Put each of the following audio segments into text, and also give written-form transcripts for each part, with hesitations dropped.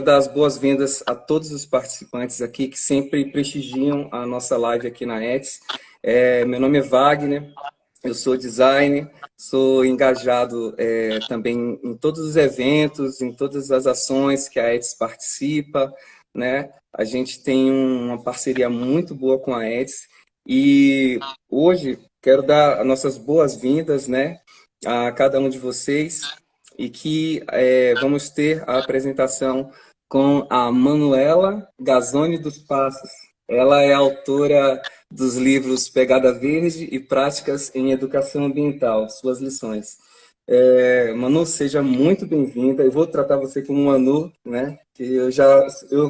quero dar as boas-vindas a todos os participantes aqui que sempre prestigiam a nossa live aqui na ETS. Meu nome é Wagner, eu sou designer, sou engajado também em todos os eventos, em todas as ações que a ETS participa, né? A gente tem uma parceria muito boa com a ETS e hoje quero dar as nossas boas-vindas, né, a cada um de vocês e que vamos ter a apresentação com a Manuela Gazzoni dos Passos. Ela é autora dos livros Pegada Verde e Práticas em Educação Ambiental, suas lições. Manu, seja muito bem-vinda. Eu vou tratar você como Manu, né? Que eu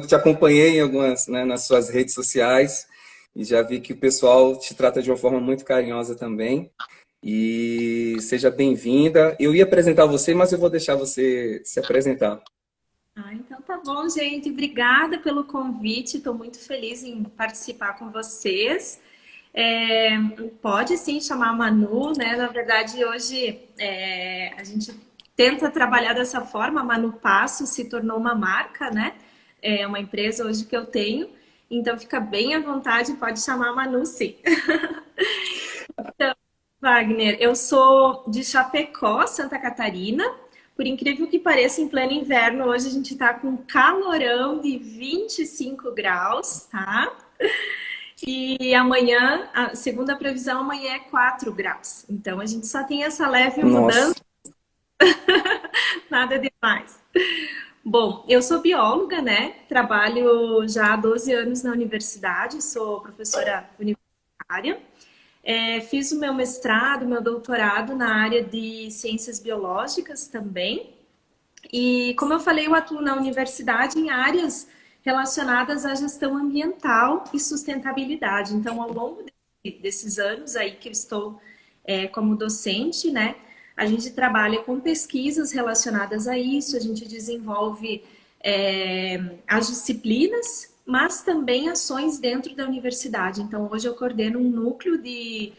te acompanhei em algumas, né, nas suas redes sociais e já vi que o pessoal te trata de uma forma muito carinhosa também. E seja bem-vinda. Eu ia apresentar você, mas eu vou deixar você se apresentar. Então tá bom, gente. Obrigada pelo convite. Estou muito feliz em participar com vocês. Pode sim chamar a Manu, né? Na verdade, hoje a gente tenta trabalhar dessa forma. A Manu Passo se tornou uma marca, né? É uma empresa hoje que eu tenho. Então fica bem à vontade, pode chamar a Manu, sim. Wagner, eu sou de Chapecó, Santa Catarina. Por incrível que pareça, em pleno inverno, hoje a gente tá com um calorão de 25 graus, tá? E amanhã, segundo a previsão, amanhã é 4 graus. Então a gente só tem essa leve Nossa, mudança, nada demais. Bom, eu sou bióloga, né? Trabalho já há 12 anos na universidade, sou professora universitária. Fiz o meu mestrado, meu doutorado na área de ciências biológicas também. E, como eu falei, eu atuo na universidade em áreas relacionadas à gestão ambiental e sustentabilidade. Então, ao longo desses anos aí que eu estou como docente, né, a gente trabalha com pesquisas relacionadas a isso, a gente desenvolve as disciplinas, mas também ações dentro da universidade. Então, hoje eu coordeno um núcleo de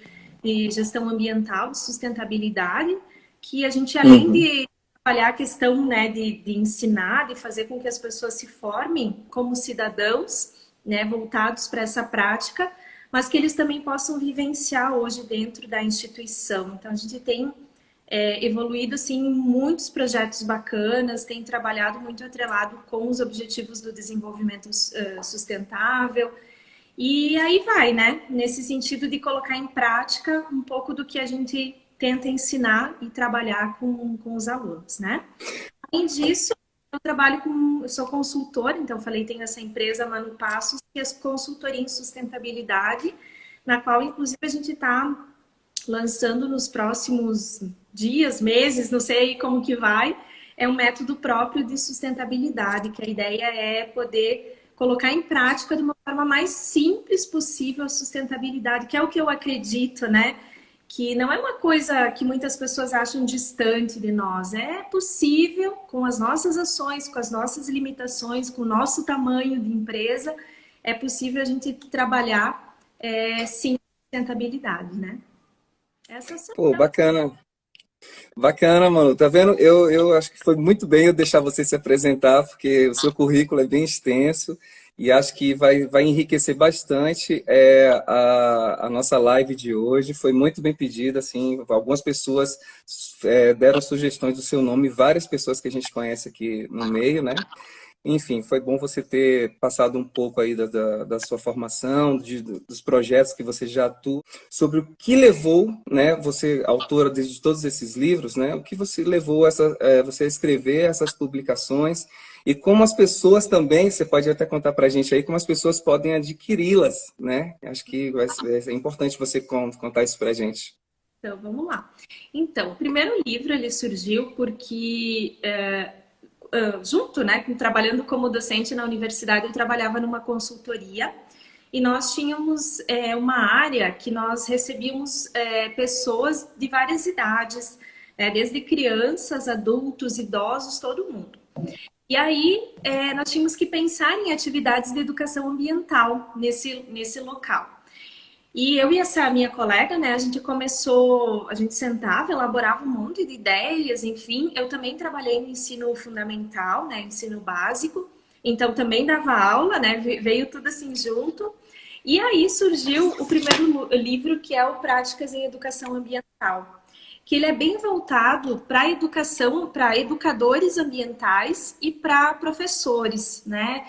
gestão ambiental, de sustentabilidade, que a gente, além uhum. de trabalhar a questão, né, de ensinar, de fazer com que as pessoas se formem como cidadãos, né, voltados para essa prática, mas que eles também possam vivenciar hoje dentro da instituição. Então, a gente tem evoluído assim, em muitos projetos bacanas, tem trabalhado muito atrelado com os objetivos do desenvolvimento sustentável. E aí vai, né? Nesse sentido de colocar em prática um pouco do que a gente tenta ensinar e trabalhar com os alunos, né? Além disso, eu sou consultora, então falei, tenho essa empresa Manu Passos, que é consultoria em sustentabilidade, na qual inclusive a gente está lançando nos próximos dias, meses, não sei como que vai, é um método próprio de sustentabilidade, que a ideia é poder colocar em prática de uma forma mais simples possível a sustentabilidade, que é o que eu acredito, né? Que não é uma coisa que muitas pessoas acham distante de nós. É possível, com as nossas ações, com as nossas limitações, com o nosso tamanho de empresa, é possível a gente trabalhar sim sustentabilidade, né? Essa sou Pô, eu. bacana. Bacana, mano. Tá vendo? Eu acho que foi muito bem eu deixar você se apresentar, porque o seu currículo é bem extenso e acho que vai enriquecer bastante a nossa live de hoje. Foi muito bem pedida, assim, algumas pessoas deram sugestões do seu nome, várias pessoas que a gente conhece aqui no meio, né? Enfim, foi bom você ter passado um pouco aí da sua formação, dos projetos que você já atua, sobre o que levou, né, você, autora de todos esses livros, né, o que você levou você a escrever essas publicações e como as pessoas também, você pode até contar para a gente aí, como as pessoas podem adquiri-las, né? Acho que é importante você contar isso para a gente. Então, vamos lá. Então, o primeiro livro ele surgiu porque junto, né, trabalhando como docente na universidade, eu trabalhava numa consultoria e nós tínhamos uma área que nós recebíamos pessoas de várias idades, né, desde crianças, adultos, idosos, todo mundo. E aí nós tínhamos que pensar em atividades de educação ambiental nesse local. E eu e essa minha colega, né, a gente começou, a gente sentava, elaborava um monte de ideias, enfim. Eu também trabalhei no ensino fundamental, né, ensino básico. então também dava aula, né? Veio tudo assim junto. E aí surgiu o primeiro livro, que é o Práticas em Educação Ambiental, que ele é bem voltado para a educação, para educadores ambientais e para professores, né?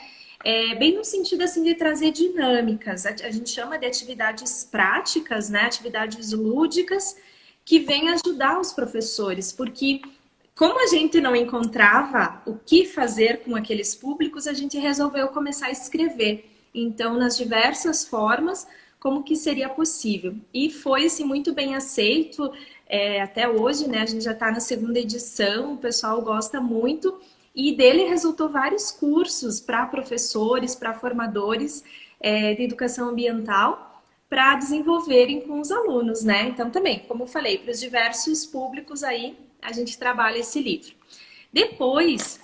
Bem no sentido assim de trazer dinâmicas. A gente chama de atividades práticas, né? Atividades lúdicas que vêm ajudar os professores, porque como a gente não encontrava o que fazer com aqueles públicos, a gente resolveu começar a escrever. Então, nas diversas formas, como que seria possível. E foi assim, muito bem aceito, até hoje, né? A gente já está na segunda edição, o pessoal gosta muito. E dele resultou vários cursos para professores, para formadores de educação ambiental, para desenvolverem com os alunos, né? Então, também, como eu falei, para os diversos públicos aí, a gente trabalha esse livro. Depois,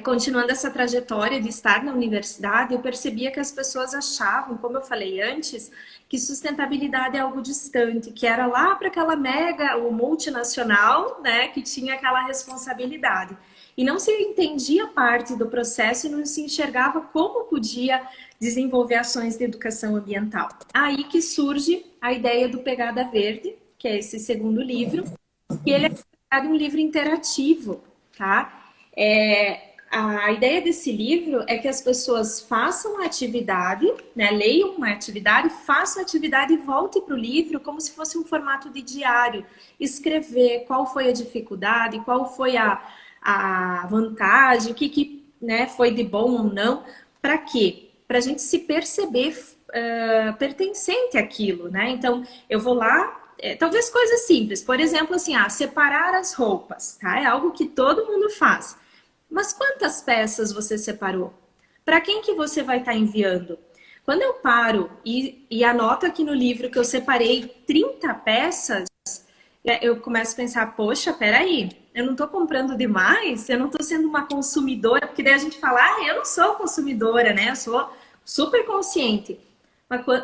continuando essa trajetória de estar na universidade, eu percebia que as pessoas achavam, como eu falei antes, que sustentabilidade é algo distante, que era lá para aquela mega ou multinacional, né, que tinha aquela responsabilidade. E não se entendia parte do processo e não se enxergava como podia desenvolver ações de educação ambiental. Aí que surge a ideia do Pegada Verde, que é esse segundo livro, e ele é um livro interativo, tá? A ideia desse livro é que as pessoas façam a atividade, né, leiam uma atividade, façam a atividade e voltem para o livro como se fosse um formato de diário. Escrever qual foi a dificuldade, qual foi a vantagem, o que né, foi de bom ou não. Para quê? Para a gente se perceber pertencente àquilo, né? Então, eu vou lá, talvez coisas simples, por exemplo, assim, separar as roupas, tá? É algo que todo mundo faz. Mas quantas peças você separou? Para quem que você vai estar enviando? Quando eu paro e anoto aqui no livro que eu separei 30 peças, eu começo a pensar, poxa, peraí, eu não estou comprando demais? Eu não estou sendo uma consumidora? Porque daí a gente fala, eu não sou consumidora, né? Eu sou super consciente.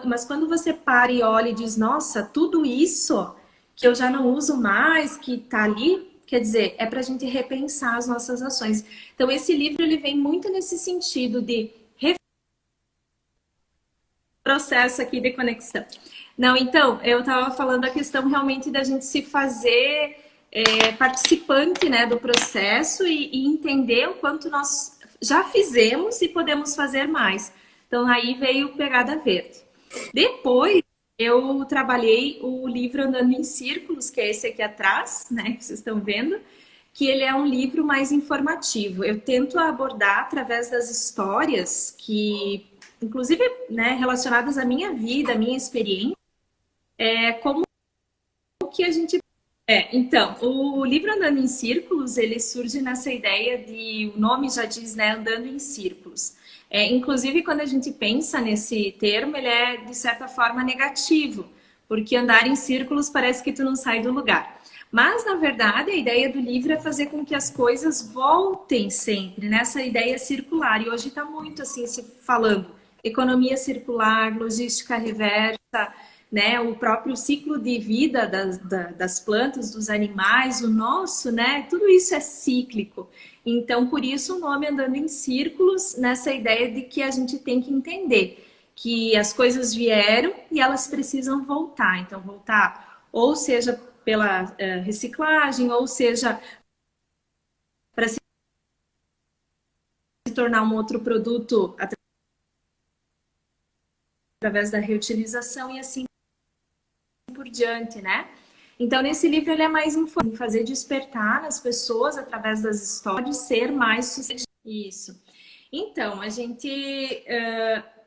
Mas quando você para e olha e diz, nossa, tudo isso que eu já não uso mais, que está ali, quer dizer, é para a gente repensar as nossas ações. Então, esse livro ele vem muito nesse sentido de processo aqui de conexão. Não, então, eu estava falando a questão realmente da gente se fazer participante, né, do processo e entender o quanto nós já fizemos e podemos fazer mais. Então, aí veio Pegada Verde. Depois, eu trabalhei o livro Andando em Círculos, que é esse aqui atrás, né, que vocês estão vendo, que ele é um livro mais informativo. Eu tento abordar através das histórias que, inclusive, né, relacionadas à minha vida, à minha experiência, como que a gente... então, o livro Andando em Círculos, ele surge nessa ideia de, o nome já diz, né, andando em círculos. Inclusive, quando a gente pensa nesse termo, ele é, de certa forma, negativo, porque andar em círculos parece que tu não sai do lugar. Mas, na verdade, a ideia do livro é fazer com que as coisas voltem sempre nessa ideia circular. E hoje está muito assim se falando economia circular, logística reversa, né? O próprio ciclo de vida das plantas, dos animais, o nosso, né? Tudo isso é cíclico. Então, por isso o nome Andando em Círculos, nessa ideia de que a gente tem que entender que as coisas vieram e elas precisam voltar. Então, voltar ou seja pela reciclagem, ou seja para se tornar um outro produto através da reutilização e assim por diante, né? Então, nesse livro ele é mais informativo, fazer despertar nas pessoas através das histórias, ser mais sucedido. Isso. Então, a gente...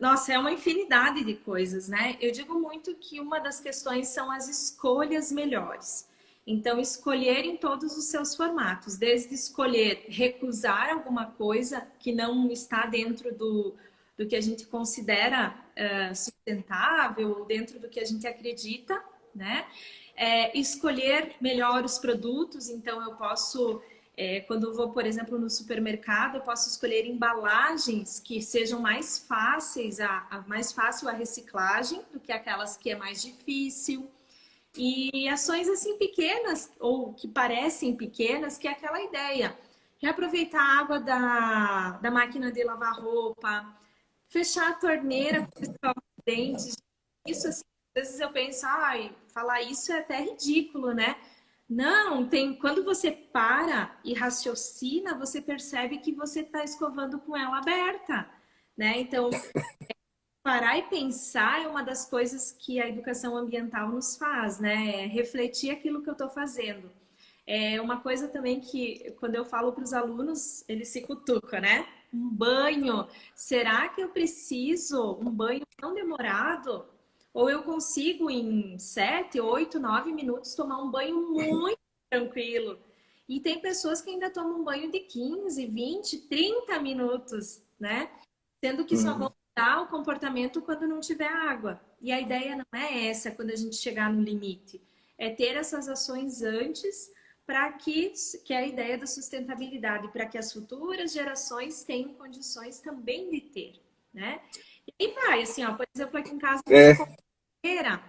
nossa, é uma infinidade de coisas, né? Eu digo muito que uma das questões são as escolhas melhores. Então, escolher em todos os seus formatos, desde escolher recusar alguma coisa que não está dentro do que a gente considera sustentável, ou dentro do que a gente acredita, né? Escolher melhor os produtos, então eu posso... quando eu vou, por exemplo, no supermercado, eu posso escolher embalagens que sejam mais fáceis, mais fácil a reciclagem do que aquelas que é mais difícil. E ações assim pequenas, ou que parecem pequenas, que é aquela ideia. reaproveitar a água da máquina de lavar roupa, fechar a torneira para escovar os dentes. Isso, assim, às vezes eu penso, ai, falar isso é até ridículo, né? Não, quando você para e raciocina, você percebe que você está escovando com ela aberta, né? Então, parar e pensar é uma das coisas que a educação ambiental nos faz, né? É refletir aquilo que eu estou fazendo. É uma coisa também que, quando eu falo para os alunos, eles se cutucam, né? Um banho. Será que eu preciso um banho tão demorado? Ou eu consigo, em 7, 8, 9 minutos, tomar um banho muito tranquilo? E tem pessoas que ainda tomam um banho de 15, 20, 30 minutos, né? Sendo que só vão Uhum. mudar o comportamento quando não tiver água. E a ideia não é essa, quando a gente chegar no limite. É ter essas ações antes para que é a ideia da sustentabilidade, para que as futuras gerações tenham condições também de ter, né? E vai, assim, ó, por exemplo, aqui em casa tem uma É. coqueira,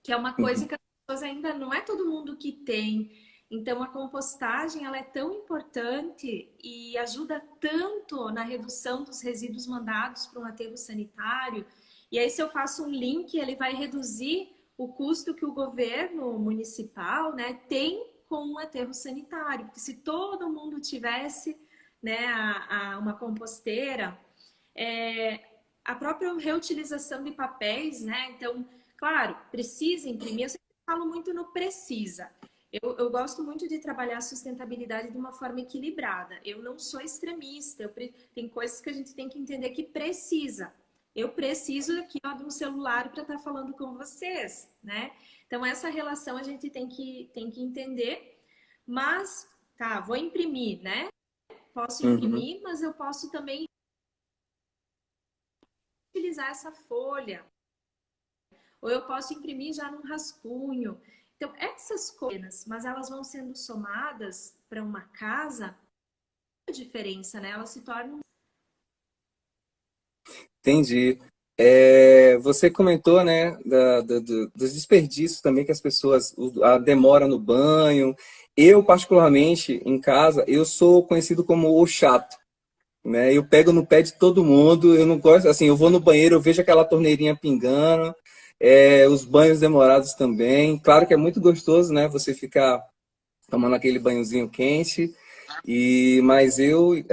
que é uma coisa Uhum. que as pessoas ainda não é todo mundo que tem. Então, a compostagem, ela é tão importante e ajuda tanto na redução dos resíduos mandados para um aterro sanitário. E aí, se eu faço um link, ele vai reduzir o custo que o governo municipal, né, tem com um aterro sanitário. Porque se todo mundo tivesse, né, uma composteira, é, a própria reutilização de papéis, né? Então, claro, precisa imprimir. Eu sempre falo muito no precisa. Eu gosto muito de trabalhar a sustentabilidade de uma forma equilibrada. Eu não sou extremista. Tem coisas que a gente tem que entender que precisa. Eu preciso aqui, ó, de um celular para estar falando com vocês, né? Então, essa relação a gente tem que entender. Mas, tá, vou imprimir, né? Posso Uhum. imprimir, mas eu posso também utilizar essa folha. Ou eu posso imprimir já num rascunho. Então, essas coisas, mas elas vão sendo somadas para uma casa, a diferença, né? Elas se tornam. Entendi. Você comentou, né, dos desperdícios também que as pessoas, a demora no banho. Eu, particularmente, em casa, eu sou conhecido como o chato, né? Eu pego no pé de todo mundo, eu não gosto, assim, eu vou no banheiro, eu vejo aquela torneirinha pingando, os banhos demorados também. Claro que é muito gostoso, né, você ficar tomando aquele banhozinho quente, mas eu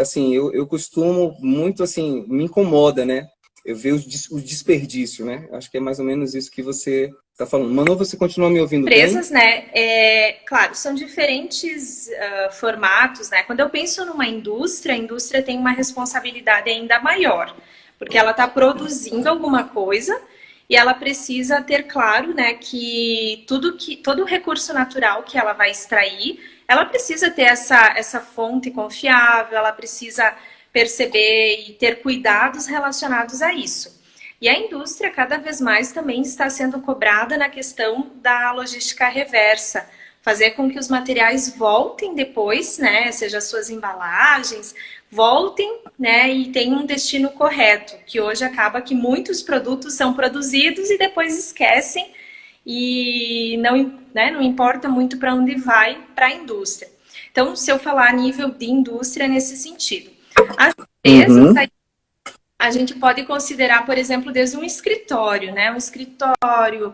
costumo muito, assim, me incomoda, né? Eu vejo o desperdício, né? Acho que é mais ou menos isso que você está falando. Manu, você continua me ouvindo bem? Empresas, né? Claro, são diferentes formatos, né? Quando eu penso numa indústria, a indústria tem uma responsabilidade ainda maior, porque ela está produzindo alguma coisa e ela precisa ter claro, né, que todo o recurso natural que ela vai extrair, ela precisa ter essa fonte confiável, ela precisa perceber e ter cuidados relacionados a isso. E a indústria cada vez mais também está sendo cobrada na questão da logística reversa, fazer com que os materiais voltem depois, né, seja as suas embalagens, voltem, né, e tenham um destino correto, que hoje acaba que muitos produtos são produzidos e depois esquecem e não, né, não importa muito para onde vai para a indústria. Então, se eu falar a nível de indústria é nesse sentido. As empresas, Uhum. a gente pode considerar, por exemplo, desde um escritório, né? Um escritório,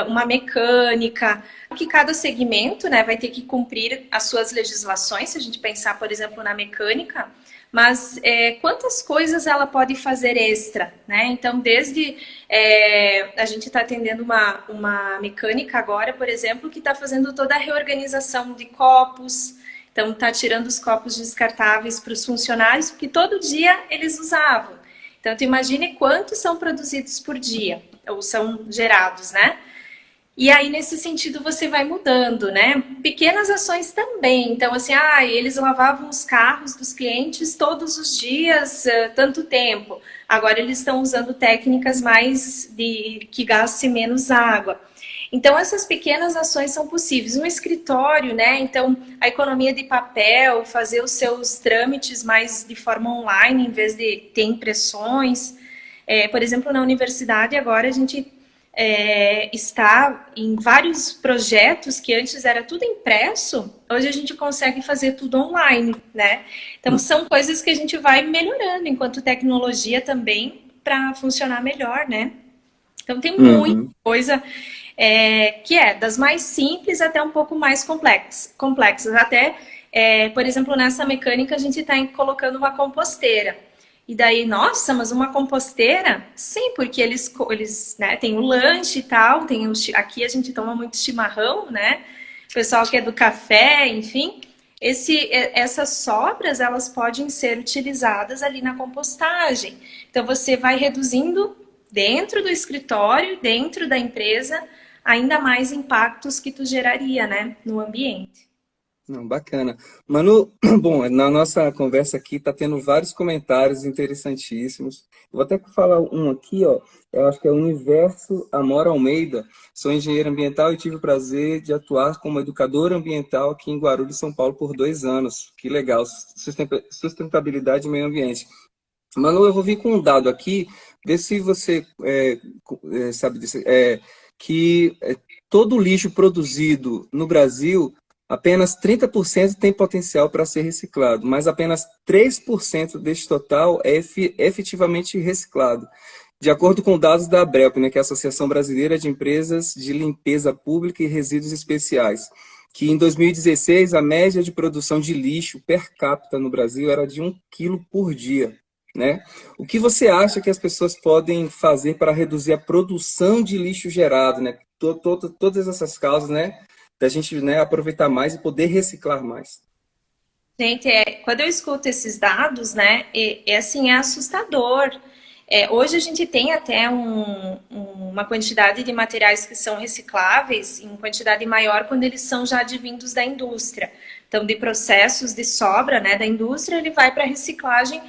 uma mecânica, que cada segmento, né, vai ter que cumprir as suas legislações, se a gente pensar, por exemplo, na mecânica, mas quantas coisas ela pode fazer extra, né? Então, desde a gente está atendendo uma mecânica agora, por exemplo, que está fazendo toda a reorganização de copos, então está tirando os copos descartáveis para os funcionários, porque todo dia eles usavam. Então, tu imagine quantos são produzidos por dia, ou são gerados, né? E aí, nesse sentido, você vai mudando, né? Pequenas ações também. Então, assim, eles lavavam os carros dos clientes todos os dias, tanto tempo. Agora eles estão usando técnicas mais de que gaste menos água. Então, essas pequenas ações são possíveis. Um escritório, né? Então, a economia de papel, fazer os seus trâmites mais de forma online, em vez de ter impressões. Por exemplo, na universidade, agora a gente está em vários projetos que antes era tudo impresso, hoje a gente consegue fazer tudo online, né? Então são coisas que a gente vai melhorando enquanto tecnologia também para funcionar melhor, né? Então tem muita coisa que é das mais simples até um pouco mais complexas. Até, por exemplo, nessa mecânica a gente está colocando uma composteira. E daí, nossa, mas uma composteira? Sim, porque eles né, tem o lanche e tal, aqui a gente toma muito chimarrão, né? O pessoal que é do café, enfim. Essas sobras, elas podem ser utilizadas ali na compostagem. Então, você vai reduzindo dentro do escritório, dentro da empresa, ainda mais impactos que tu geraria, né, no ambiente. Não, bacana. Manu, bom, na nossa conversa aqui está tendo vários comentários interessantíssimos. Vou até falar um aqui, ó. Eu acho que é o Universo Amora Almeida. Sou engenheiro ambiental e tive o prazer de atuar como educador ambiental aqui em Guarulhos, São Paulo, por 2 anos. Que legal. Sustentabilidade e meio ambiente. Manu, eu vou vir com um dado aqui, ver se você sabe disso. Que todo o lixo produzido no Brasil, apenas 30% tem potencial para ser reciclado, mas apenas 3% deste total é efetivamente reciclado. De acordo com dados da ABRELP, né, que é a Associação Brasileira de Empresas de Limpeza Pública e Resíduos Especiais, que em 2016 a média de produção de lixo per capita no Brasil era de 1 quilo por dia. Né? O que você acha que as pessoas podem fazer para reduzir a produção de lixo gerado, né? Todas essas causas, né? Da gente, né, aproveitar mais e poder reciclar mais. Gente, quando eu escuto esses dados, né, assim, é assustador. Hoje a gente tem até uma quantidade de materiais que são recicláveis em quantidade maior quando eles são já advindos da indústria. Então, de processos de sobra, né, da indústria, ele vai para reciclagem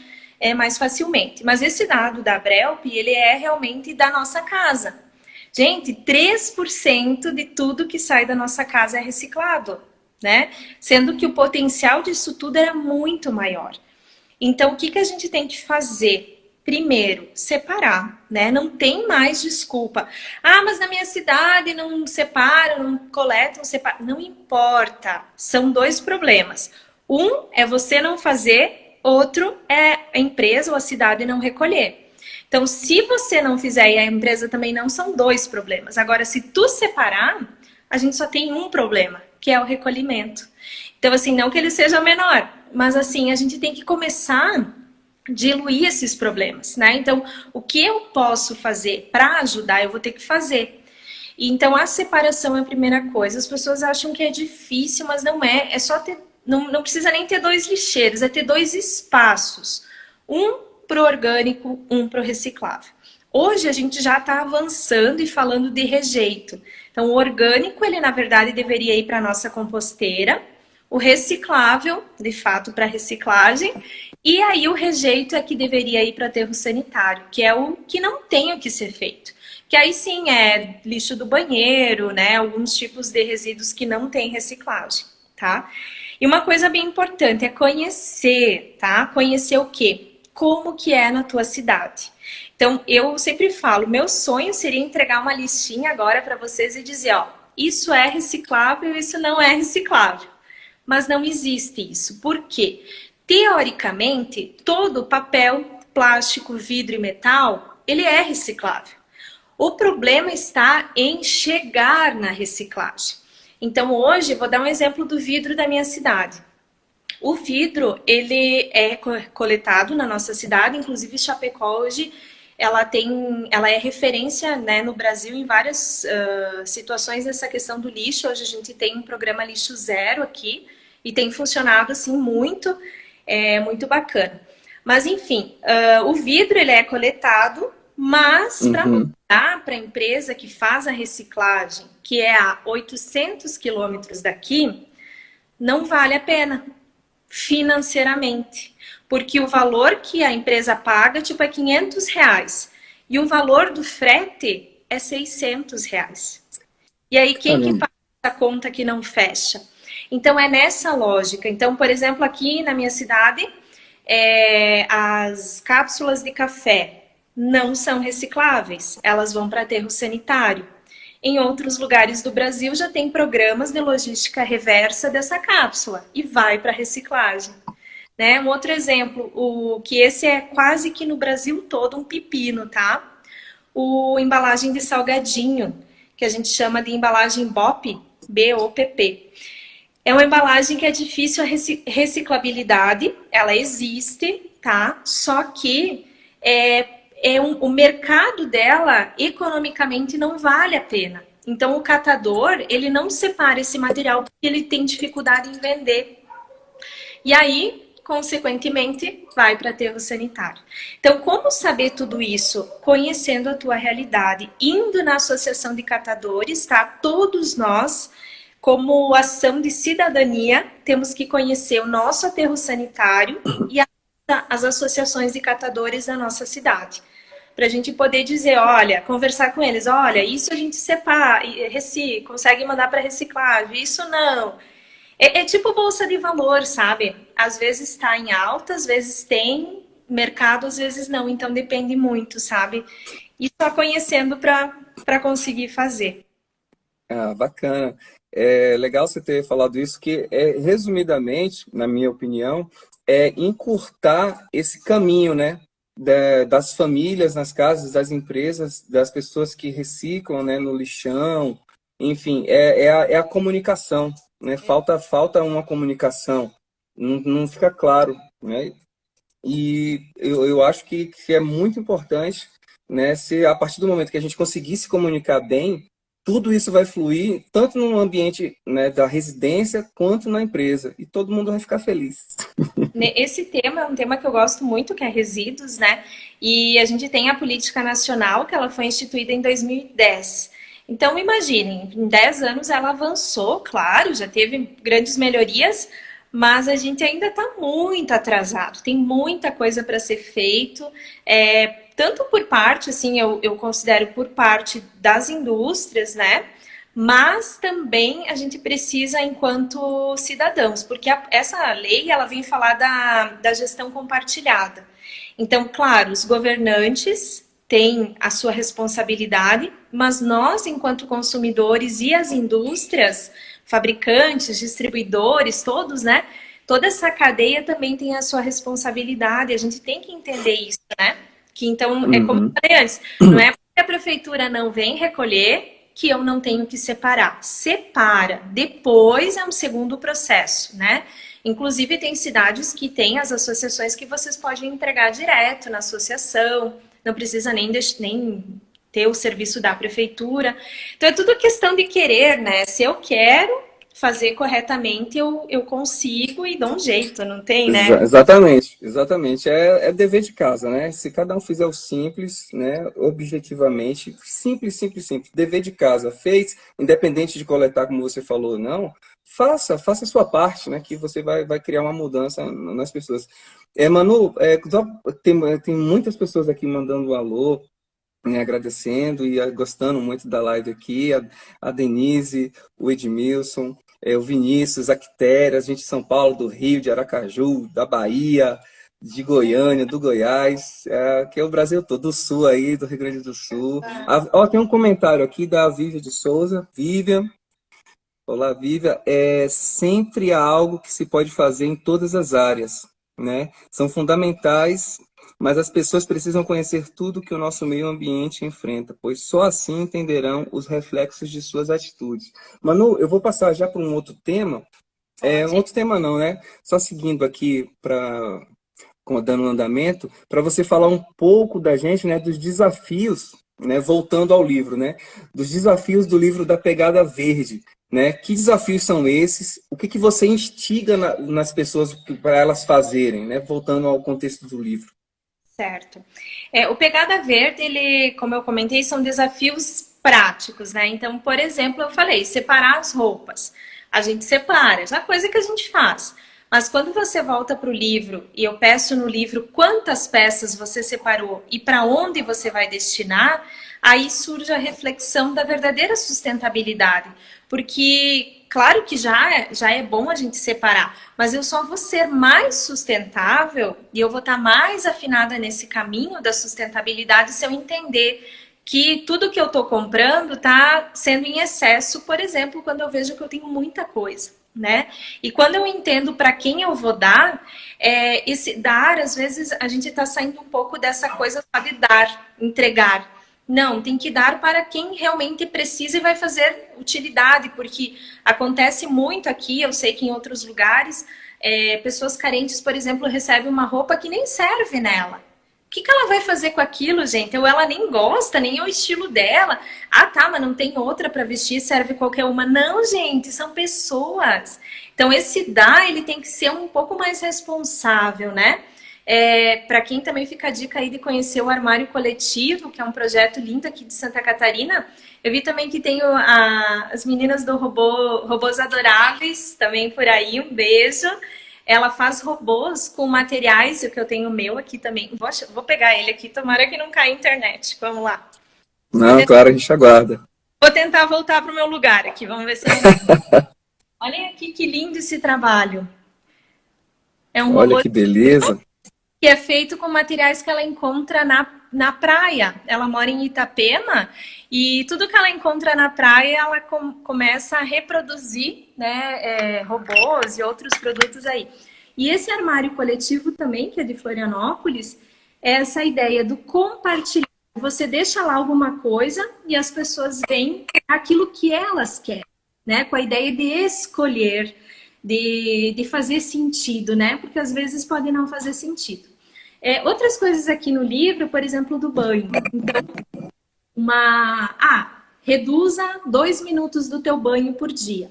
mais facilmente. Mas esse dado da Abrelp, ele é realmente da nossa casa. Gente, 3% de tudo que sai da nossa casa é reciclado, né? Sendo que o potencial disso tudo era muito maior. Então, o que a gente tem que fazer? Primeiro, separar, né? Não tem mais desculpa. Ah, mas na minha cidade não separam, não coletam, não separam. Não importa. São dois problemas. Um é você não fazer, outro é a empresa ou a cidade não recolher. Então, se você não fizer e a empresa também não, são dois problemas. Agora, se tu separar, a gente só tem um problema, que é o recolhimento. Então, assim, não que ele seja menor, mas assim, a gente tem que começar a diluir esses problemas, né? Então, o que eu posso fazer para ajudar, eu vou ter que fazer. E, então, a separação é a primeira coisa. As pessoas acham que é difícil, mas não é. É só ter, não precisa nem ter 2 lixeiros, é ter 2 espaços. Um para o orgânico, um para o reciclável. Hoje a gente já está avançando e falando de rejeito. Então, o orgânico, ele na verdade deveria ir para a nossa composteira, o reciclável, de fato, para reciclagem, e aí o rejeito é que deveria ir para aterro sanitário, que é o que não tem o que ser feito. Que aí sim é lixo do banheiro, né? Alguns tipos de resíduos que não tem reciclagem, tá? E uma coisa bem importante é conhecer, tá? Conhecer o quê? Como que é na tua cidade. Então, eu sempre falo, meu sonho seria entregar uma listinha agora para vocês e dizer, ó, isso é reciclável, isso não é reciclável. Mas não existe isso. Por quê? Teoricamente, todo papel, plástico, vidro e metal, ele é reciclável. O problema está em chegar na reciclagem. Então, hoje, vou dar um exemplo do vidro da minha cidade. O vidro, ele é coletado na nossa cidade, inclusive Chapecó hoje, ela é referência, né, no Brasil em várias situações dessa questão do lixo. Hoje a gente tem um programa Lixo Zero aqui e tem funcionado assim muito, muito bacana. Mas enfim, o vidro ele é coletado, mas para mandar para a empresa que faz a reciclagem, que é a 800 quilômetros daqui, não vale a pena financeiramente, porque o valor que a empresa paga tipo é R$ 500 e o valor do frete é R$ 600. E aí quem que paga essa conta que não fecha? Então é nessa lógica. Então, por exemplo, aqui na minha cidade, as cápsulas de café, não são recicláveis, elas vão para aterro sanitário. Em outros lugares do Brasil já tem programas de logística reversa dessa cápsula e vai para reciclagem. Né? Um outro exemplo, que esse é quase que no Brasil todo um pepino, tá? O embalagem de salgadinho, que a gente chama de embalagem BOP, B-O-P-P. É uma embalagem que é difícil a reciclabilidade, ela existe, tá? Só que o mercado dela economicamente não vale a pena. Então o catador, ele não separa esse material porque ele tem dificuldade em vender. E aí, consequentemente, vai para aterro sanitário. Então, como saber tudo isso? Conhecendo a tua realidade, indo na associação de catadores, tá? Todos nós, como ação de cidadania, temos que conhecer o nosso aterro sanitário e as associações de catadores da nossa cidade. Para a gente poder dizer, olha, conversar com eles, olha, isso a gente separa, consegue mandar para reciclagem, isso não. É tipo bolsa de valor, sabe? Às vezes está em alta, às vezes tem mercado, às vezes não. Então depende muito, sabe? E só conhecendo para conseguir fazer. Ah, bacana. É legal você ter falado isso, que resumidamente, na minha opinião, é encurtar esse caminho, né? Das famílias nas casas, das empresas, das pessoas que reciclam, né, no lixão, enfim, é a comunicação, né? Falta uma comunicação, não fica claro, né? E eu acho que é muito importante, né, se a partir do momento que a gente conseguir se comunicar bem, tudo isso vai fluir tanto no ambiente, né, da residência quanto na empresa, e todo mundo vai ficar feliz. Esse tema é um tema que eu gosto muito, que é resíduos, né? E a gente tem a política nacional, que ela foi instituída em 2010. Então, imaginem, em 10 anos ela avançou, claro, já teve grandes melhorias, mas a gente ainda está muito atrasado. Tem muita coisa para ser feito, tanto por parte, assim, eu considero por parte das indústrias, né? Mas também a gente precisa enquanto cidadãos, porque essa lei ela vem falar da gestão compartilhada. Então, claro, os governantes têm a sua responsabilidade, mas nós, enquanto consumidores e as indústrias, fabricantes, distribuidores, todos, né? Toda essa cadeia também tem a sua responsabilidade. A gente tem que entender isso, né? Que então, é como eu Uhum. falei antes, não é porque a prefeitura não vem recolher que eu não tenho que separar. Separa. Depois é um segundo processo, né? Inclusive, tem cidades que têm as associações que vocês podem entregar direto na associação, não precisa nem ter o serviço da prefeitura. Então, é tudo questão de querer, né? Se eu quero fazer corretamente, eu consigo e dou um jeito, não tem, né? Exatamente, exatamente. É dever de casa, né? Se cada um fizer o simples, né? Objetivamente, simples, simples, simples. Dever de casa, fez, independente de coletar, como você falou, ou não, faça a sua parte, né? Que você vai criar uma mudança nas pessoas. Manu, tem muitas pessoas aqui mandando um alô, né, agradecendo e gostando muito da live aqui, a Denise, o Edmilson, o Vinícius, a Quitéria, a gente de São Paulo, do Rio, de Aracaju, da Bahia, de Goiânia, do Goiás, que é o Brasil todo, do Sul aí, do Rio Grande do Sul. Tem um comentário aqui da Vivian de Souza. Vivian, olá Vivian, sempre há algo que se pode fazer em todas as áreas, né? São fundamentais, mas as pessoas precisam conhecer tudo que o nosso meio ambiente enfrenta, pois só assim entenderão os reflexos de suas atitudes. Manu, eu vou passar já para um outro tema. Um outro tema não, né? Só seguindo aqui, dando um andamento, para você falar um pouco da gente, né, dos desafios, né, voltando ao livro, né, dos desafios do livro da Pegada Verde. Né? Que desafios são esses? O que você instiga nas pessoas para elas fazerem, né? Voltando ao contexto do livro. Certo. O Pegada Verde, ele, como eu comentei, são desafios práticos, né? Então, por exemplo, eu falei, separar as roupas. A gente separa, é a coisa que a gente faz. Mas quando você volta para o livro, e eu peço no livro quantas peças você separou e para onde você vai destinar, aí surge a reflexão da verdadeira sustentabilidade. Porque, claro que já é bom a gente separar, mas eu só vou ser mais sustentável e eu vou estar mais afinada nesse caminho da sustentabilidade se eu entender que tudo que eu estou comprando está sendo em excesso, por exemplo, quando eu vejo que eu tenho muita coisa, né? E quando eu entendo para quem eu vou dar, esse dar, às vezes a gente está saindo um pouco dessa coisa de dar, entregar. Não, tem que dar para quem realmente precisa e vai fazer utilidade, porque acontece muito aqui, eu sei que em outros lugares, pessoas carentes, por exemplo, recebem uma roupa que nem serve nela. O que ela vai fazer com aquilo, gente? Ou ela nem gosta, nem é o estilo dela. Ah, tá, mas não tem outra para vestir, serve qualquer uma. Não, gente, são pessoas. Então, esse dar, ele tem que ser um pouco mais responsável, né? Para quem também fica a dica aí de conhecer o Armário Coletivo, que é um projeto lindo aqui de Santa Catarina. Eu vi também que tem as meninas do Robôs Adoráveis também por aí. Um beijo. Ela faz robôs com materiais, o que eu tenho meu aqui também. Vou pegar ele aqui, tomara que não caia a internet. Vamos lá. Não, claro, a gente aguarda. Vou tentar voltar para o meu lugar aqui, vamos ver se não... Olhem aqui que lindo esse trabalho. É um Olha robô que beleza. que é feito com materiais que ela encontra na praia. Ela mora em Itapema e tudo que ela encontra na praia, ela começa a reproduzir, né, robôs e outros produtos aí. E esse armário coletivo também, que é de Florianópolis, é essa ideia do compartilhar. Você deixa lá alguma coisa e as pessoas veem aquilo que elas querem, né? Com a ideia de escolher, de fazer sentido, né? Porque às vezes pode não fazer sentido. Outras coisas aqui no livro, por exemplo, do banho. Então, reduza 2 minutos do teu banho por dia.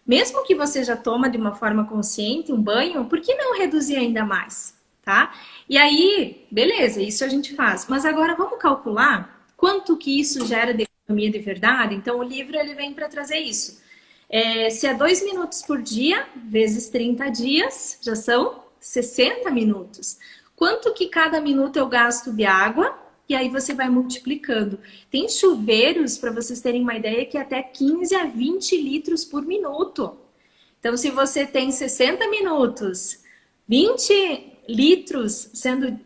Mesmo que você já toma de uma forma consciente um banho, por que não reduzir ainda mais, tá? E aí, beleza, isso a gente faz. Mas agora vamos calcular quanto que isso gera de economia de verdade? Então, o livro ele vem para trazer isso. Se é 2 minutos por dia, vezes 30 dias, já são 60 minutos. Quanto que cada minuto eu gasto de água? E aí você vai multiplicando. Tem chuveiros, para vocês terem uma ideia, que até 15 a 20 litros por minuto. Então, se você tem 60 minutos, 20 litros sendo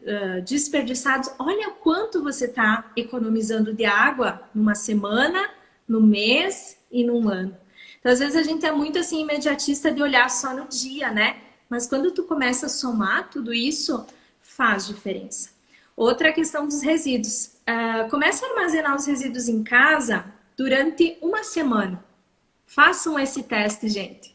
desperdiçados, olha quanto você está economizando de água numa semana, no mês e num ano. Então, às vezes a gente é muito assim imediatista de olhar só no dia, né? Mas quando tu começa a somar tudo isso, faz diferença. Outra questão dos resíduos. Comece a armazenar os resíduos em casa durante uma semana. Façam esse teste, gente.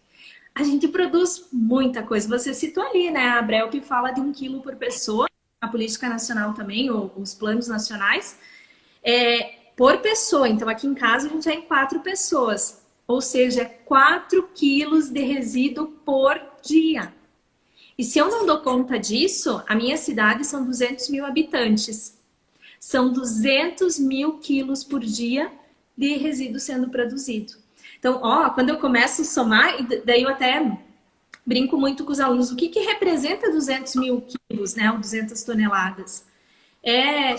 A gente produz muita coisa. Você citou ali, né? A Abrelp fala de 1 quilo por pessoa. A política nacional também, ou os planos nacionais. Por pessoa. Então, aqui em casa a gente é em 4 pessoas. Ou seja, 4 quilos de resíduo por dia. E se eu não dou conta disso, a minha cidade são 200 mil habitantes. São 200 mil quilos por dia de resíduo sendo produzido. Então, quando eu começo a somar, daí eu até brinco muito com os alunos, o que representa 200 mil quilos, né? Ou 200 toneladas?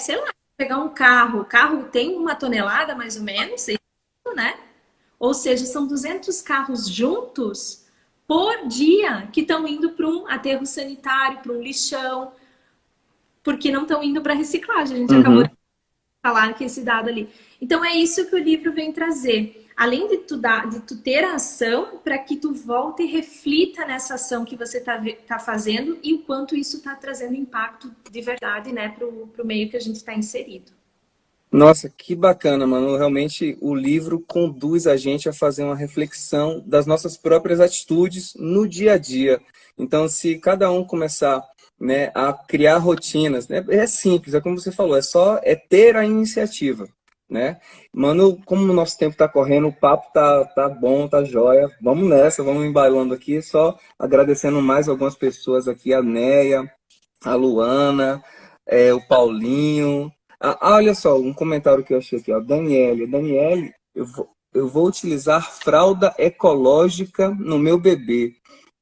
Sei lá, pegar um carro. O carro tem 1 tonelada, mais ou menos, né? Ou seja, são 200 carros juntos por dia que estão indo para um aterro sanitário, para um lixão, porque não estão indo para reciclagem. A gente acabou de falar que esse dado ali. Então é isso que o livro vem trazer. Além de tu ter a ação, para que tu volte e reflita nessa ação que você tá fazendo e o quanto isso está trazendo impacto de verdade, né, para o meio que a gente está inserido. Nossa, que bacana, mano. Realmente o livro conduz a gente a fazer uma reflexão das nossas próprias atitudes no dia a dia. Então, se cada um começar, né, a criar rotinas, né, é simples, é como você falou, é ter a iniciativa, né? Mano, como o nosso tempo tá correndo, o papo tá bom, tá jóia. Vamos nessa, vamos embalando aqui, só agradecendo mais algumas pessoas aqui, a Neia, a Luana, o Paulinho. Olha só, um comentário que eu achei aqui, ó. Daniele, eu vou utilizar fralda ecológica no meu bebê.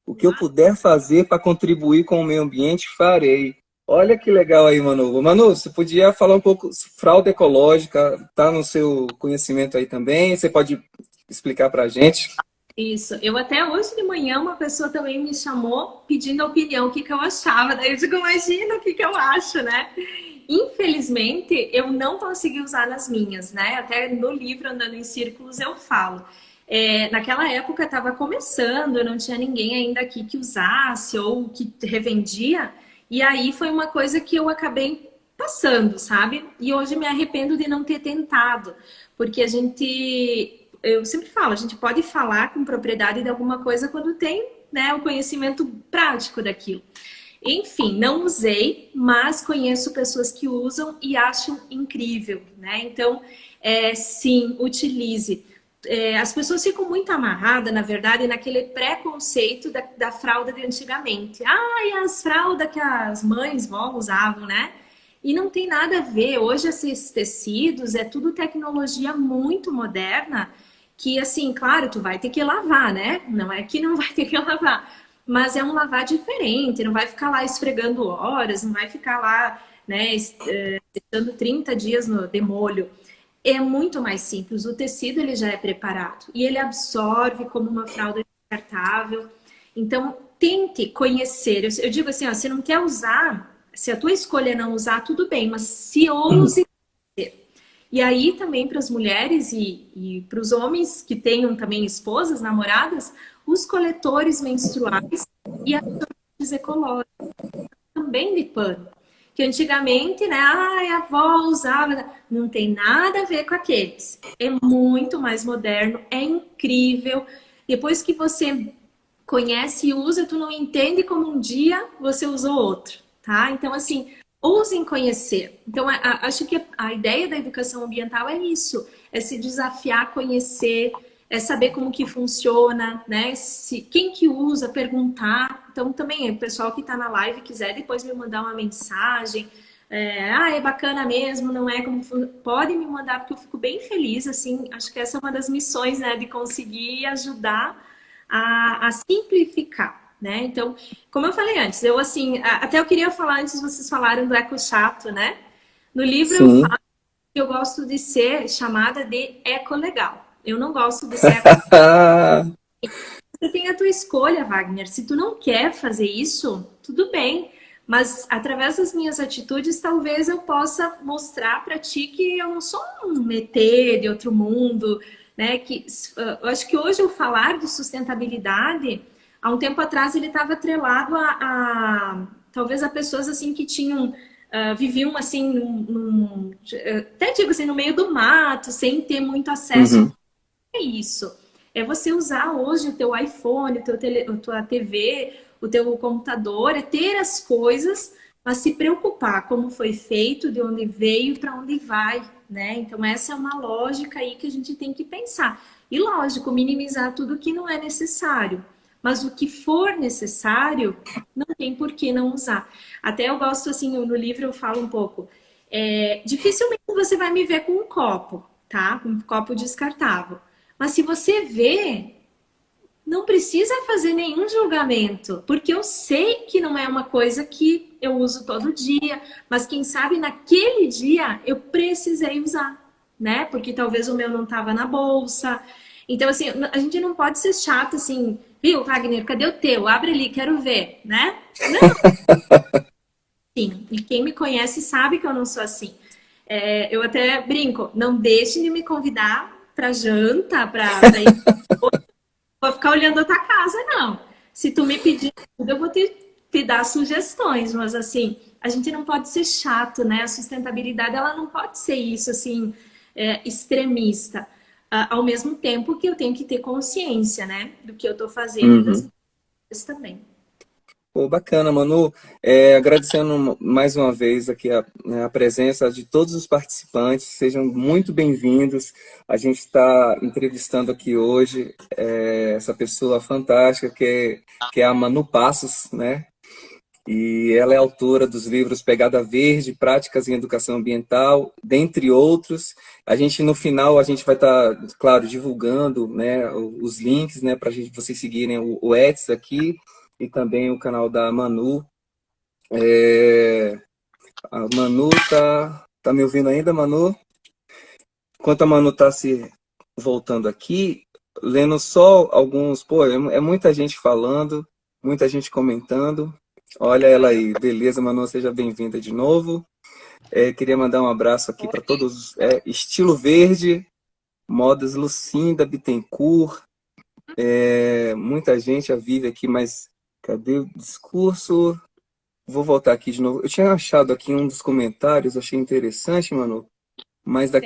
O que eu puder fazer para contribuir com o meio ambiente, farei. Olha que legal aí, Manu. Manu, você podia falar um pouco, fralda ecológica, tá no seu conhecimento aí também? Você pode explicar para a gente? Isso. Eu até hoje de manhã uma pessoa também me chamou pedindo a opinião, o que que eu achava. Daí eu digo, imagina o que que eu acho, né? Infelizmente, eu não consegui usar nas minhas, né? Até no livro Andando em Círculos eu falo. Naquela época estava começando, não tinha ninguém ainda aqui que usasse ou que revendia. E aí foi uma coisa que eu acabei passando, sabe? E hoje me arrependo de não ter tentado, porque eu sempre falo, a gente pode falar com propriedade de alguma coisa quando tem, né, o conhecimento prático daquilo. Enfim, não usei, mas conheço pessoas que usam e acham incrível, né? Então, sim, utilize. As pessoas ficam muito amarradas, na verdade, naquele preconceito da fralda de antigamente. Ah, e as fraldas que as mães, vó usavam, né? E não tem nada a ver. Hoje, esses tecidos é tudo tecnologia muito moderna, que, assim, claro, tu vai ter que lavar, né? Não é que não vai ter que lavar, mas é um lavar diferente, não vai ficar lá esfregando horas, não vai ficar lá, né, deixando 30 dias no demolho. É muito mais simples, o tecido ele já é preparado e ele absorve como uma fralda descartável. Então, tente conhecer. Eu digo assim, ó, se não quer usar, se a tua escolha é não usar, tudo bem, mas se ouse. E aí também para as mulheres e para os homens que tenham também esposas, namoradas, os coletores menstruais e as toalhas ecológicas também de pano. Que antigamente, né, ai, a avó usava, não tem nada a ver com aqueles. É muito mais moderno, é incrível. Depois que você conhece e usa, tu não entende como um dia você usou outro, tá? Então, assim, ousem conhecer. Então, acho que a ideia da educação ambiental é isso, é se desafiar a conhecer, é saber como que funciona, né? Quem que usa, perguntar. Então, também, o pessoal que está na live quiser depois me mandar uma mensagem, é bacana mesmo, não é como... Pode me mandar, porque eu fico bem feliz, assim, acho que essa é uma das missões, né, de conseguir ajudar a simplificar, né? Então, como eu falei antes, eu assim, até eu queria falar antes, vocês falaram do eco chato, né? No livro eu Sim. falo que eu gosto de ser chamada de eco legal. Eu não gosto de ser eco... Você tem a tua escolha, Wagner. Se tu não quer fazer isso, tudo bem. Mas através das minhas atitudes, talvez eu possa mostrar para ti que eu não sou um ET de outro mundo, né? Eu acho que hoje o falar de sustentabilidade, há um tempo atrás ele estava atrelado talvez a pessoas assim que tinham viviam assim até digo assim no meio do mato, sem ter muito acesso. Uhum. É isso. É você usar hoje o teu iPhone, a tua TV, o teu computador, é ter as coisas, mas se preocupar como foi feito, de onde veio, para onde vai, né? Então essa é uma lógica aí que a gente tem que pensar. E lógico, minimizar tudo que não é necessário. Mas o que for necessário, não tem por que não usar. Até eu gosto, assim, no livro eu falo um pouco. Dificilmente você vai me ver com um copo, tá? Um copo descartável. Mas se você vê, não precisa fazer nenhum julgamento, porque eu sei que não é uma coisa que eu uso todo dia, mas quem sabe naquele dia eu precisei usar, né? Porque talvez o meu não estava na bolsa. Então, assim, a gente não pode ser chato assim, viu, Wagner, cadê o teu? Abre ali, quero ver, né? Não, sim. E quem me conhece sabe que eu não sou assim. Eu até brinco, não deixe de me convidar para janta, para ir. Vou ficar olhando a tua casa, não. Se tu me pedir tudo, eu vou te dar sugestões, mas assim, a gente não pode ser chato, né? A sustentabilidade, ela não pode ser isso, assim, extremista. Ao mesmo tempo que eu tenho que ter consciência, né? Do que eu tô fazendo e das Uhum. minhas coisas também. Pô, bacana, Manu. Agradecendo mais uma vez aqui né, a presença de todos os participantes, sejam muito bem-vindos. A gente está entrevistando aqui hoje essa pessoa fantástica que é a Manu Passos, né? E ela é autora dos livros Pegada Verde, Práticas em Educação Ambiental, dentre outros. No final, a gente vai estar, claro, divulgando, né, os links, né, para vocês seguirem o Ets aqui. e também o canal da Manu. É, a Manu tá me ouvindo ainda, Manu? Enquanto a Manu tá se voltando aqui, lendo só alguns... Pô, é muita gente falando, muita gente comentando. Olha ela aí. Beleza, Manu, seja bem-vinda de novo. Queria mandar um abraço aqui para todos. Estilo Verde, Modas Lucinda Bittencourt. Muita gente, a Vivi aqui, mas cadê o discurso? Vou voltar aqui de novo. Eu tinha achado aqui um dos comentários, achei interessante, Manu, mas Sim.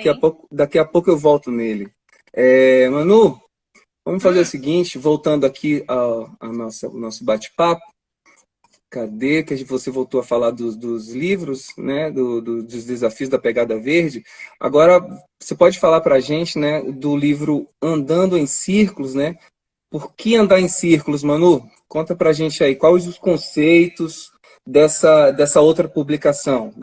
daqui a pouco eu volto nele. Manu, vamos fazer o seguinte, voltando aqui ao nosso bate-papo. Cadê que você voltou a falar dos livros, né, dos desafios da pegada verde? Agora, você pode falar para a gente, né, do livro Andando em Círculos, né? Por que andar em círculos, Manu? Conta pra gente aí, quais os conceitos dessa outra publicação?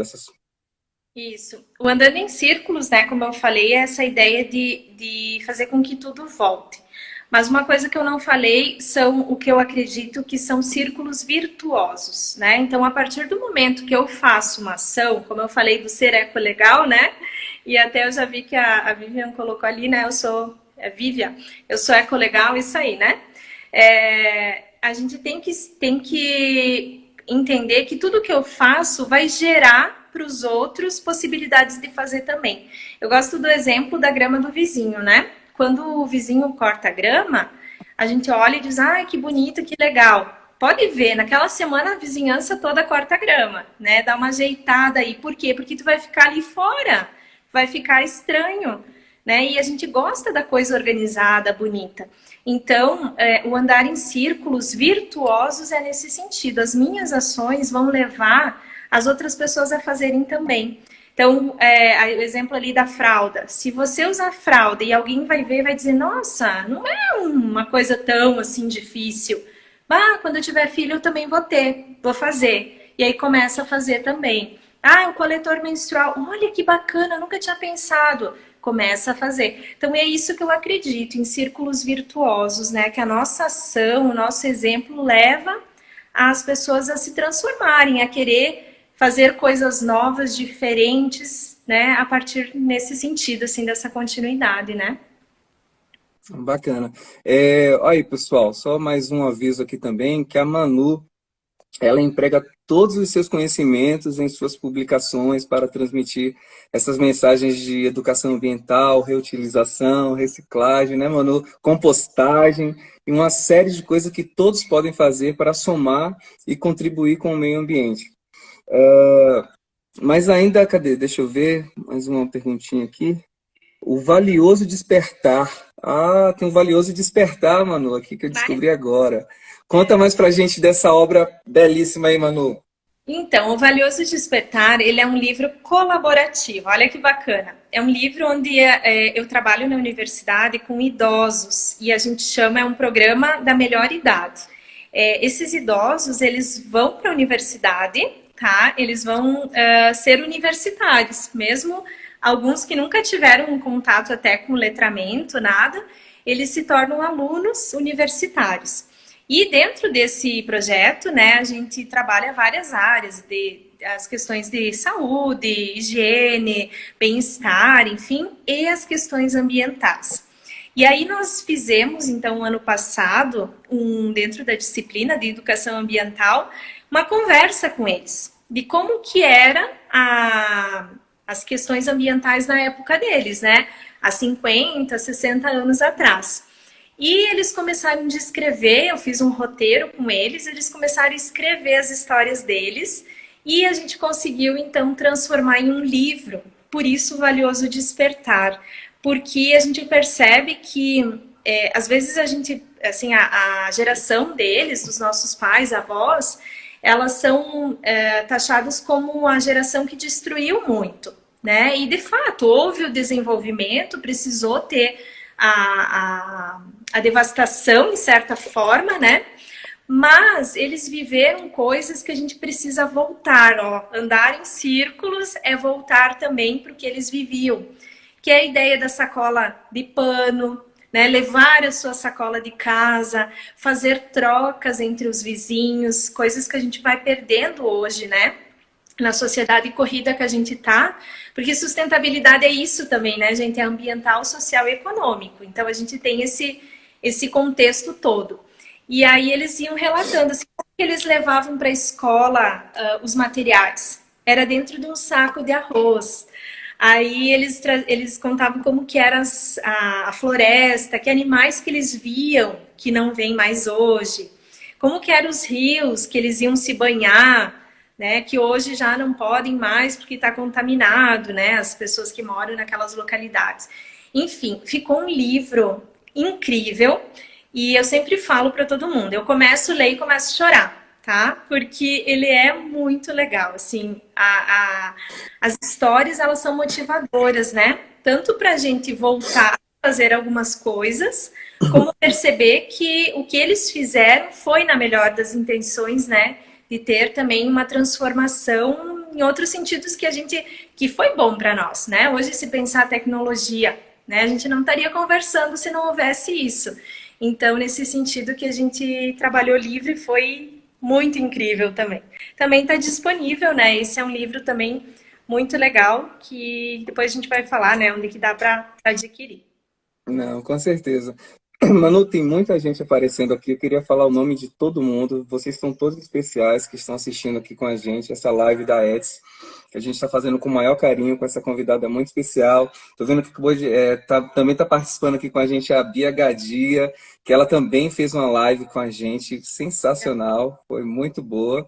Isso. O andando em círculos, né, como eu falei, é essa ideia de fazer com que tudo volte. Mas uma coisa que eu não falei são o que eu acredito que são círculos virtuosos, né? Então, a partir do momento que eu faço uma ação, como eu falei do ser ecolegal, né? E até eu já vi que a Vivian colocou ali, né? Vivian, eu sou ecolegal, isso aí, né? A gente tem que entender que tudo que eu faço vai gerar para os outros possibilidades de fazer também. Eu gosto do exemplo da grama do vizinho, né? Quando o vizinho corta a grama, a gente olha e diz, ai, que bonito, que legal. Pode ver, naquela semana a vizinhança toda corta a grama, né? Dá uma ajeitada aí. Por quê? Porque tu vai ficar ali fora, vai ficar estranho, né? E a gente gosta da coisa organizada, bonita. Então, o andar em círculos virtuosos é nesse sentido. As minhas ações vão levar as outras pessoas a fazerem também. Então, o exemplo ali da fralda. Se você usar fralda e alguém vai ver, vai dizer, nossa, não é uma coisa tão assim difícil. Ah, quando eu tiver filho eu também vou fazer. E aí começa a fazer também. Ah, o coletor menstrual, olha que bacana, nunca tinha pensado. Começa a fazer. Então é isso que eu acredito, em círculos virtuosos, né? Que a nossa ação, o nosso exemplo leva as pessoas a se transformarem, a querer fazer coisas novas, diferentes, né? A partir nesse sentido, assim, dessa continuidade, né? Bacana. Aí, pessoal, só mais um aviso aqui também, que a Manu, ela emprega todos os seus conhecimentos em suas publicações para transmitir essas mensagens de educação ambiental, reutilização, reciclagem, né, Manu? Compostagem e uma série de coisas que todos podem fazer para somar e contribuir com o meio ambiente. Mas ainda, cadê? Deixa eu ver, mais uma perguntinha aqui. O valioso despertar. Ah, tem um valioso despertar, Manu, aqui que eu descobri agora. Conta mais pra gente dessa obra belíssima aí, Manu. Então, o Valioso Despertar, ele é um livro colaborativo. Olha que bacana. É um livro onde eu trabalho na universidade com idosos e a gente chama, é um programa da melhor idade. Esses idosos, eles vão para a universidade, tá? Eles vão ser universitários, mesmo alguns que nunca tiveram um contato até com letramento, nada, eles se tornam alunos universitários. E dentro desse projeto, né, a gente trabalha várias áreas, as questões de saúde, higiene, bem-estar, enfim, e as questões ambientais. E aí nós fizemos, então, ano passado, dentro da disciplina de educação ambiental, uma conversa com eles, de como que era as questões ambientais na época deles, né? Há 50, 60 anos atrás. E eles começaram a escrever, eu fiz um roteiro com eles começaram a escrever as histórias deles, e a gente conseguiu, então, transformar em um livro, por isso o Valioso Despertar, porque a gente percebe que, às vezes, a gente, assim, a geração deles, dos nossos pais, avós, elas são taxadas como a geração que destruiu muito, né? E, de fato, houve o desenvolvimento, precisou ter a devastação, em certa forma, né? Mas eles viveram coisas que a gente precisa voltar, ó. Andar em círculos é voltar também para o que eles viviam. Que é a ideia da sacola de pano, né? Levar a sua sacola de casa, fazer trocas entre os vizinhos, coisas que a gente vai perdendo hoje, né? Na sociedade corrida que a gente tá, porque sustentabilidade é isso também, né, gente? É ambiental, social e econômico. Então a gente tem esse contexto todo. E aí eles iam relatando assim, como que eles levavam para a escola os materiais. Era dentro de um saco de arroz. Aí eles contavam como que era a floresta, que animais que eles viam que não vêm mais hoje, como que eram os rios que eles iam se banhar, né, que hoje já não podem mais porque está contaminado, né, as pessoas que moram naquelas localidades. Enfim, ficou um livro incrível e eu sempre falo para todo mundo, eu começo a ler e começo a chorar, tá? Porque ele é muito legal, assim, as histórias, elas são motivadoras, né? Tanto para a gente voltar a fazer algumas coisas, como perceber que o que eles fizeram foi na melhor das intenções, né? De ter também uma transformação em outros sentidos que foi bom para nós, né? Hoje, se pensar a tecnologia, né? A gente não estaria conversando se não houvesse isso. Então, nesse sentido que a gente trabalhou livre, foi muito incrível também. Também está disponível, né? Esse é um livro também muito legal, que depois a gente vai falar, né? Onde que dá para adquirir. Não, com certeza. Manu, tem muita gente aparecendo aqui. Eu queria falar o nome de todo mundo. Vocês são todos especiais que estão assistindo aqui com a gente, essa live da Etsy, que a gente está fazendo com o maior carinho, com essa convidada muito especial. Estou vendo que hoje também está participando aqui com a gente a Bia Gadia, que ela também fez uma live com a gente, sensacional, foi muito boa.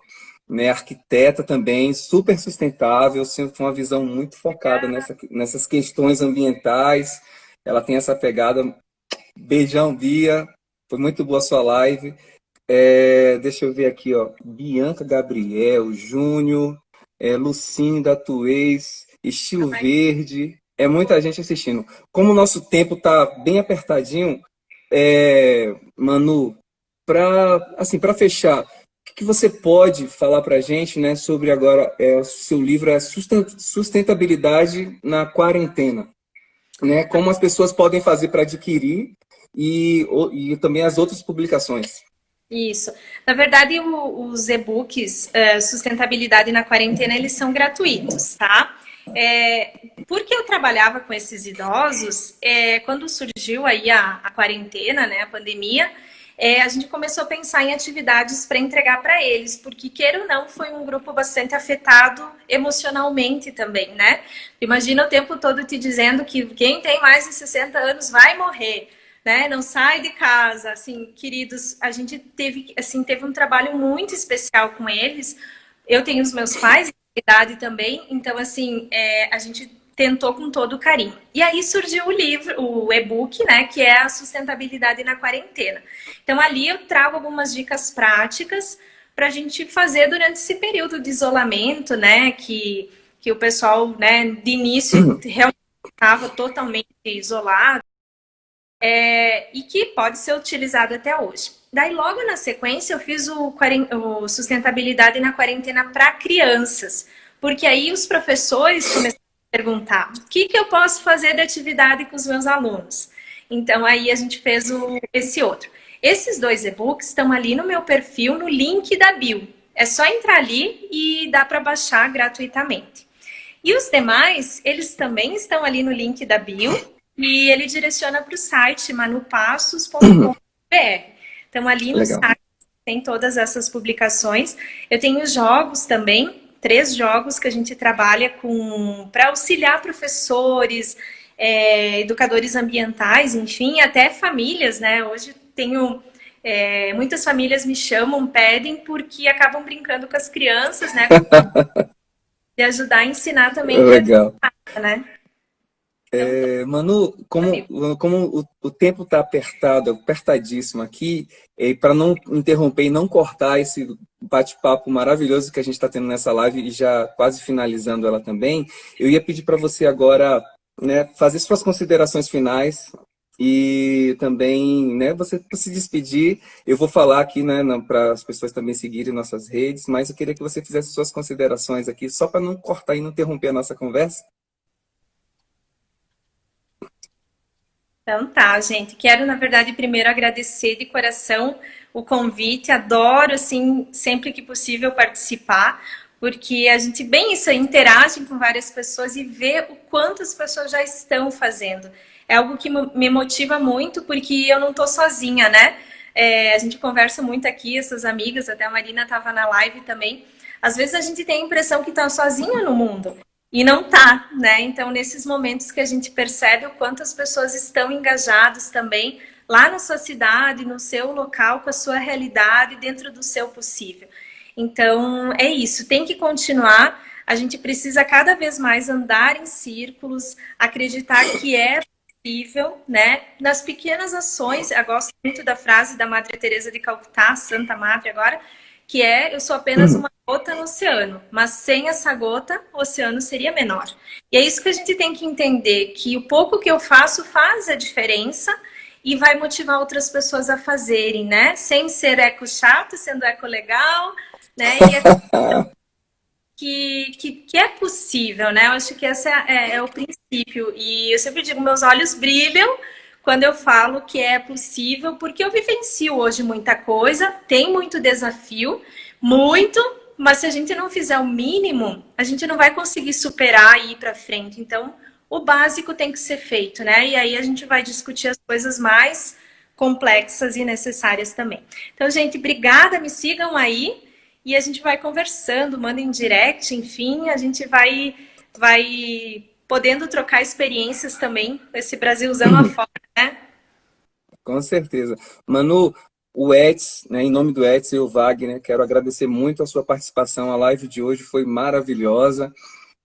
Né, arquiteta também, super sustentável, sempre com uma visão muito focada nessas questões ambientais. Ela tem essa pegada. Beijão, Bia. Foi muito boa a sua live. Deixa eu ver aqui, ó. Bianca Gabriel, Júnior, Lucinda Tuês, Estilo Verde. É muita gente assistindo. Como o nosso tempo tá bem apertadinho, Manu, para fechar, o que você pode falar para a gente, né, sobre agora o seu livro é Sustentabilidade na Quarentena, né? Como as pessoas podem fazer para adquirir e também as outras publicações. Isso. Na verdade, os e-books Sustentabilidade na Quarentena, eles são gratuitos, tá? Porque eu trabalhava com esses idosos, quando surgiu aí a quarentena, né, a pandemia, a gente começou a pensar em atividades para entregar para eles, porque, queira ou não, foi um grupo bastante afetado emocionalmente também, né? Imagina o tempo todo te dizendo que quem tem mais de 60 anos vai morrer, né? Não sai de casa, assim, queridos, a gente teve um trabalho muito especial com eles. Eu tenho os meus pais de idade também, então assim, a gente tentou com todo o carinho. E aí surgiu o livro, o e-book, né, que é a Sustentabilidade na Quarentena. Então ali eu trago algumas dicas práticas para a gente fazer durante esse período de isolamento, né, que o pessoal, né, de início realmente estava totalmente isolado, e que pode ser utilizado até hoje. Daí, logo na sequência, eu fiz o Sustentabilidade na Quarentena para crianças, porque aí os professores começaram a perguntar o que eu posso fazer de atividade com os meus alunos. Então, aí a gente fez esse outro. Esses dois e-books estão ali no meu perfil, no link da bio. É só entrar ali e dá para baixar gratuitamente. E os demais, eles também estão ali no link da bio, e ele direciona para o site manupassos.com.br. Então, ali no Legal. site tem todas essas publicações. Eu tenho jogos também, 3 jogos que a gente trabalha para auxiliar professores, educadores ambientais, enfim, até famílias, né? Hoje tenho... muitas famílias me chamam, pedem, porque acabam brincando com as crianças, né? De ajudar a ensinar também Legal. né? Então, Manu, como o tempo está apertado, apertadíssimo aqui, para não interromper e não cortar esse bate-papo maravilhoso que a gente está tendo nessa live e já quase finalizando ela também, eu ia pedir para você agora, né, fazer suas considerações finais e também, né, você se despedir. Eu vou falar aqui, né, para as pessoas também seguirem nossas redes, mas eu queria que você fizesse suas considerações aqui, só para não cortar e não interromper a nossa conversa. Então tá, gente. Quero, na verdade, primeiro agradecer de coração o convite. Adoro, assim, sempre que possível participar, porque a gente, bem isso aí, interage com várias pessoas e vê o quanto as pessoas já estão fazendo. É algo que me motiva muito, porque eu não tô sozinha, né? A gente conversa muito aqui, essas amigas, até a Marina estava na live também. Às vezes a gente tem a impressão que está sozinha no mundo. E não tá, né? Então, nesses momentos que a gente percebe o quanto as pessoas estão engajadas também lá na sua cidade, no seu local, com a sua realidade, dentro do seu possível. Então, é isso, tem que continuar. A gente precisa cada vez mais andar em círculos, acreditar que é possível, né? Nas pequenas ações, eu gosto muito da frase da Madre Teresa de Calcutá, Santa Madre agora, que é: eu sou apenas uma gota no oceano, mas sem essa gota, o oceano seria menor. E é isso que a gente tem que entender, que o pouco que eu faço faz a diferença e vai motivar outras pessoas a fazerem, né? Sem ser eco chato, sendo eco legal, né? E que é possível, né? Eu acho que esse é o princípio. E eu sempre digo, meus olhos brilham quando eu falo que é possível, porque eu vivencio hoje muita coisa, tem muito desafio, muito, mas se a gente não fizer o mínimo, a gente não vai conseguir superar e ir para frente. Então, o básico tem que ser feito, né? E aí a gente vai discutir as coisas mais complexas e necessárias também. Então, gente, obrigada, me sigam aí e a gente vai conversando, mandem direct, enfim, a gente vai podendo trocar experiências também, esse Brasilzão afora, né? Com certeza. Manu, o Eds, né, em nome do Eds e o Wagner, quero agradecer muito a sua participação. A live de hoje foi maravilhosa.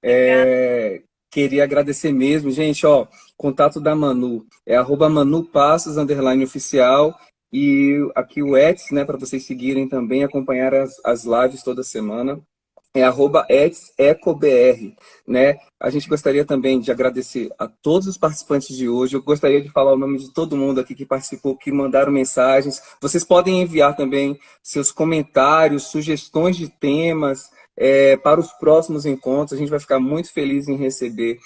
Obrigada. Queria agradecer mesmo. Gente, ó, contato da Manu é @manupassos, _oficial. E aqui o Eds, né, para vocês seguirem também, acompanhar as lives toda semana. É @etsecobr, né? A gente gostaria também de agradecer a todos os participantes de hoje. Eu gostaria de falar o nome de todo mundo aqui que participou, que mandaram mensagens. Vocês podem enviar também seus comentários, sugestões de temas para os próximos encontros. A gente vai ficar muito feliz em receber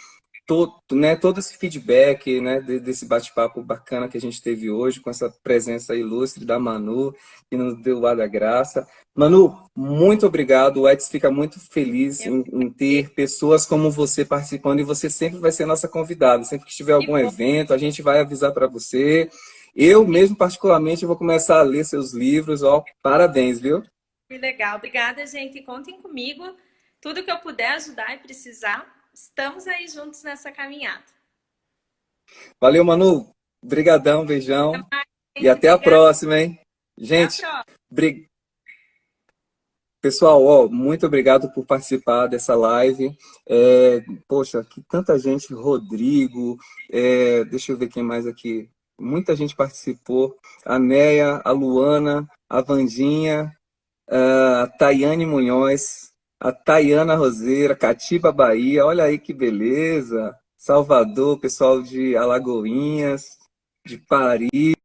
todo esse feedback, né, desse bate-papo bacana que a gente teve hoje, com essa presença ilustre da Manu, que nos deu o ar da graça. Manu, muito obrigado. O Eds fica muito feliz em ter pessoas como você participando, e você sempre vai ser nossa convidada. Sempre que tiver algum evento, a gente vai avisar para você. Eu mesmo, particularmente, vou começar a ler seus livros. Ó, parabéns, viu? Que legal. Obrigada, gente. Contem comigo. Tudo que eu puder ajudar e precisar, estamos aí juntos nessa caminhada. Valeu, Manu. Brigadão, beijão. Até mais, E gente. até a Obrigada. próxima, hein? Até a Gente, próxima. pessoal, ó, muito obrigado por participar dessa live. Poxa, que tanta gente, Rodrigo, deixa eu ver quem mais aqui. Muita gente participou. A Neia, a Luana, a Vandinha, a Tayane Munhoz, a Tayana Roseira, Catiba Bahia. Olha aí que beleza. Salvador, pessoal de Alagoinhas, de Paris.